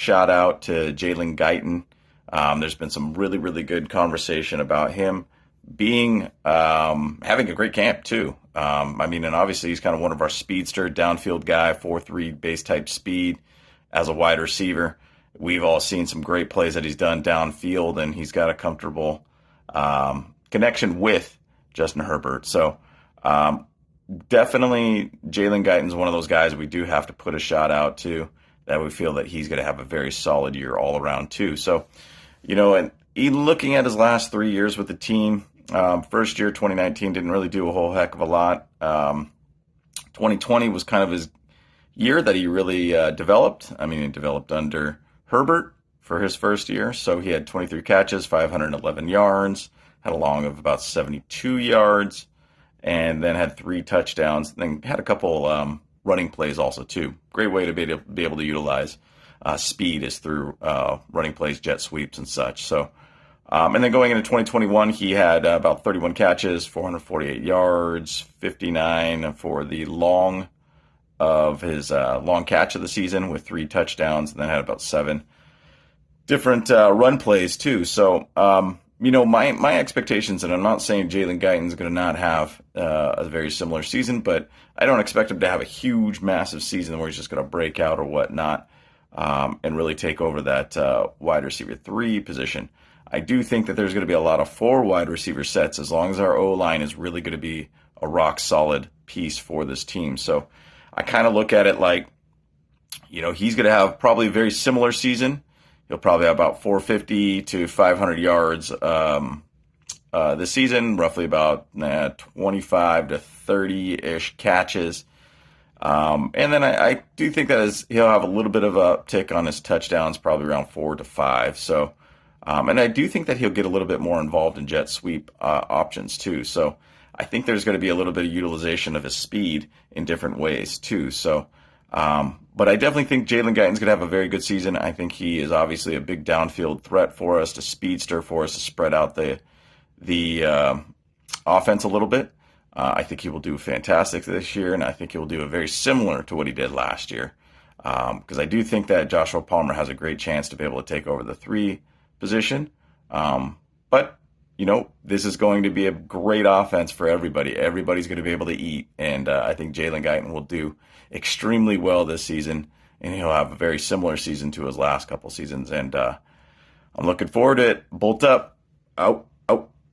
shout out to Jalen Guyton. There's been some really, really good conversation about him being having a great camp too. I mean, and obviously he's kind of one of our speedster downfield guy, 4.3 base type speed as a wide receiver. We've all seen some great plays that he's done downfield, and he's got a comfortable connection with Justin Herbert. So definitely Jalen Guyton's one of those guys we do have to put a shout out to, that we feel that he's going to have a very solid year all around too. So, and looking at his last 3 years with the team, first year, 2019, didn't really do a whole heck of a lot. 2020 was kind of his year that he really developed. I mean, he developed under Herbert for his first year. So he had 23 catches, 511 yards, had a long of about 72 yards, and then had 3 touchdowns. Then had a couple running plays also too. Great way to be able to utilize speed is through running plays, jet sweeps, and such. So, and then going into 2021, he had about 31 catches, 448 yards, 59 for the long of his long catch of the season with 3 touchdowns, and then had about 7 different run plays too. So, my expectations, and I'm not saying Jalen Guyton's going to not have a very similar season, but I don't expect him to have a huge, massive season where he's just going to break out or whatnot and really take over that wide receiver 3 position. I do think that there's going to be a lot of 4 wide receiver sets as long as our O-line is really going to be a rock-solid piece for this team. So I kind of look at it like, he's going to have probably a very similar season. He'll probably have about 450 to 500 yards this season, roughly about 25 to 30-ish catches. And then I do think that he'll have a little bit of a uptick on his touchdowns, probably around 4 to 5. So, and I do think that he'll get a little bit more involved in jet sweep options too. So I think there's going to be a little bit of utilization of his speed in different ways too. So, but I definitely think Jalen Guyton's going to have a very good season. I think he is obviously a big downfield threat for us, a speedster for us to spread out the offense a little bit. I think he will do fantastic this year, and I think he will do very similar to what he did last year. Because I do think that Joshua Palmer has a great chance to be able to take over the 3 position. But, this is going to be a great offense for everybody. Everybody's going to be able to eat, and I think Jalen Guyton will do extremely well this season, and he'll have a very similar season to his last couple seasons. And I'm looking forward to it. Bolt up. Out.